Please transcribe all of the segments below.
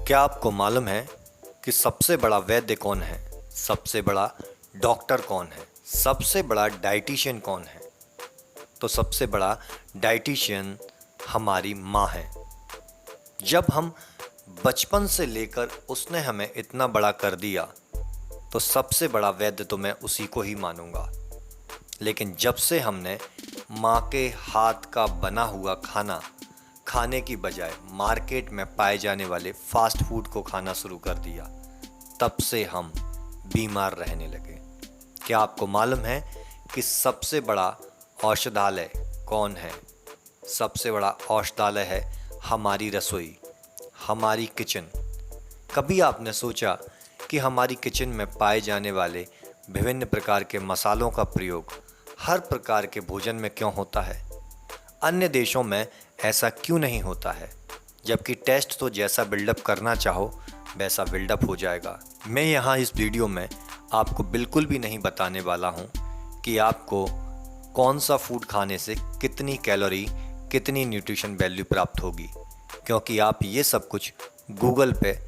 क्या आपको मालूम है कि सबसे बड़ा वैद्य कौन है? सबसे बड़ा डॉक्टर कौन है? सबसे बड़ा डाइटिशियन कौन है? तो सबसे बड़ा डाइटिशियन हमारी माँ है। जब हम बचपन से लेकर उसने हमें इतना बड़ा कर दिया, तो सबसे बड़ा वैद्य तो मैं उसी को ही मानूंगा। लेकिन जब से हमने माँ के हाथ का बना हुआ खाना खाने की बजाय मार्केट में पाए जाने वाले फास्ट फूड को खाना शुरू कर दिया, तब से हम बीमार रहने लगे। क्या आपको मालूम है कि सबसे बड़ा औषधालय कौन है? सबसे बड़ा औषधालय है हमारी रसोई, हमारी किचन। कभी आपने सोचा कि हमारी किचन में पाए जाने वाले विभिन्न प्रकार के मसालों का प्रयोग हर प्रकार के भोजन में क्यों होता है? अन्य देशों में ऐसा क्यों नहीं होता है? जबकि टेस्ट तो जैसा बिल्डअप करना चाहो वैसा बिल्डअप हो जाएगा। मैं यहाँ इस वीडियो में आपको बिल्कुल भी नहीं बताने वाला हूँ कि आपको कौन सा फूड खाने से कितनी कैलोरी, कितनी न्यूट्रिशन वैल्यू प्राप्त होगी, क्योंकि आप ये सब कुछ गूगल पे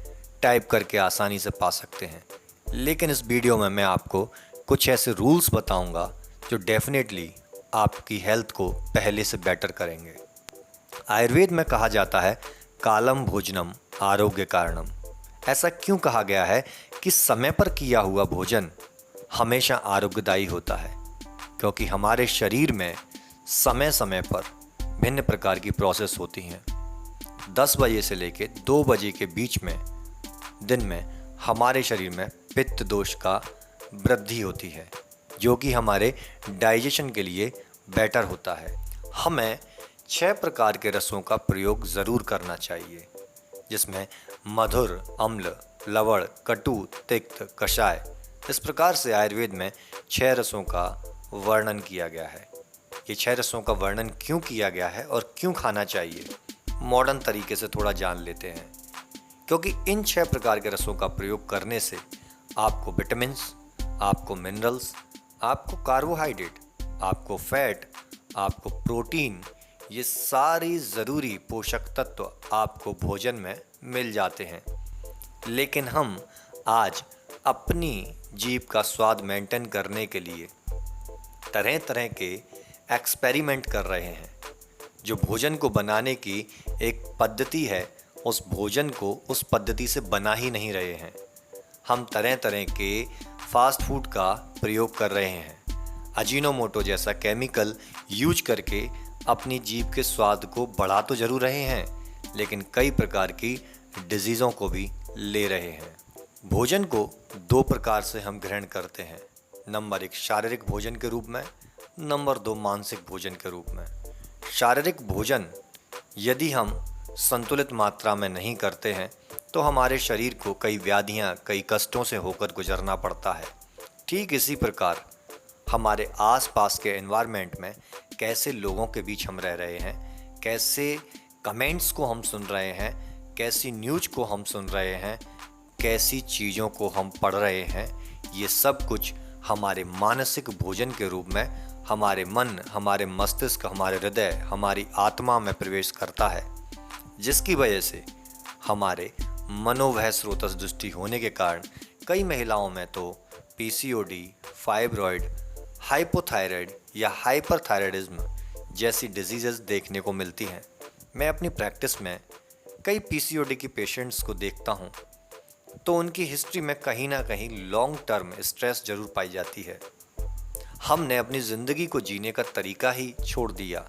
टाइप करके आसानी से पा सकते हैं। लेकिन इस वीडियो में मैं आपको कुछ ऐसे रूल्स बताऊंगा जो डेफिनेटली आपकी हेल्थ को पहले से बेटर करेंगे। आयुर्वेद में कहा जाता है कालम भोजनम आरोग्य कारणम। ऐसा क्यों कहा गया है कि समय पर किया हुआ भोजन हमेशा आरोग्यदायी होता है? क्योंकि हमारे शरीर में समय समय पर भिन्न प्रकार की प्रोसेस होती हैं। 10 बजे से लेकर 2 बजे के बीच में दिन में हमारे शरीर में पित्त दोष का वृद्धि होती है, जो कि हमारे डाइजेशन के लिए बेटर होता है। हमें 6 प्रकार के रसों का प्रयोग ज़रूर करना चाहिए, जिसमें मधुर, अम्ल, लवण, कटु, तिक्त, कषाय। इस प्रकार से आयुर्वेद में 6 रसों का वर्णन किया गया है। ये 6 रसों का वर्णन क्यों किया गया है और क्यों खाना चाहिए, मॉडर्न तरीके से थोड़ा जान लेते हैं। क्योंकि इन 6 प्रकार के रसों का प्रयोग करने से आपको विटामिन्स, आपको मिनरल्स, आपको कार्बोहाइड्रेट, आपको फैट, आपको प्रोटीन, ये सारी ज़रूरी पोषक तत्व आपको भोजन में मिल जाते हैं। लेकिन हम आज अपनी जीभ का स्वाद मेंटेन करने के लिए तरह तरह के एक्सपेरिमेंट कर रहे हैं। जो भोजन को बनाने की एक पद्धति है, उस भोजन को उस पद्धति से बना ही नहीं रहे हैं। हम तरह तरह के फास्ट फूड का प्रयोग कर रहे हैं। अजीनोमोटो जैसा केमिकल यूज करके अपनी जीभ के स्वाद को बढ़ा तो जरूर रहे हैं, लेकिन कई प्रकार की डिजीज़ों को भी ले रहे हैं। भोजन को 2 प्रकार से हम ग्रहण करते हैं। नंबर 1 शारीरिक भोजन के रूप में, नंबर 2 मानसिक भोजन के रूप में। शारीरिक भोजन यदि हम संतुलित मात्रा में नहीं करते हैं तो हमारे शरीर को कई व्याधियां, कई कष्टों से होकर गुजरना पड़ता है। ठीक इसी प्रकार हमारे आसपास के एनवायरनमेंट में कैसे लोगों के बीच हम रह रहे हैं, कैसे कमेंट्स को हम सुन रहे हैं, कैसी न्यूज़ को हम सुन रहे हैं, कैसी चीज़ों को हम पढ़ रहे हैं, ये सब कुछ हमारे मानसिक भोजन के रूप में हमारे मन, हमारे मस्तिष्क, हमारे हृदय, हमारी आत्मा में प्रवेश करता है, जिसकी वजह से हमारे मनोवह स्रोतस दृष्टि होने के कारण कई महिलाओं में तो पीसीओडी, फाइब्रॉइड, हाइपोथायराइड या हाइपरथायराइडिज्म जैसी डिजीज़ेस देखने को मिलती हैं। मैं अपनी प्रैक्टिस में कई पीसीओडी की पेशेंट्स को देखता हूँ, तो उनकी हिस्ट्री में कहीं ना कहीं लॉन्ग टर्म स्ट्रेस जरूर पाई जाती है। हमने अपनी ज़िंदगी को जीने का तरीका ही छोड़ दिया।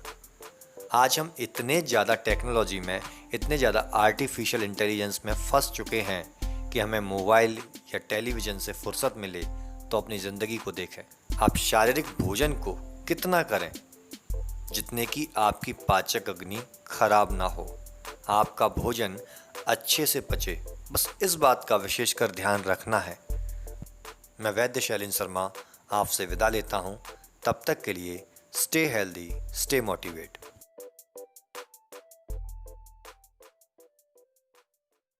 आज हम इतने ज़्यादा टेक्नोलॉजी में, इतने ज़्यादा आर्टिफिशियल इंटेलिजेंस में फंस चुके हैं कि हमें मोबाइल या टेलीविज़न से फुर्सत मिले तो अपनी ज़िंदगी को देखें। आप शारीरिक भोजन को कितना करें जितने कि आपकी पाचक अग्नि खराब ना हो, आपका भोजन अच्छे से पचे, बस इस बात का विशेषकर ध्यान रखना है। मैं वैद्य शैलेंद्र शर्मा आपसे विदा लेता हूँ। तब तक के लिए स्टे हेल्दी, स्टे मोटिवेट।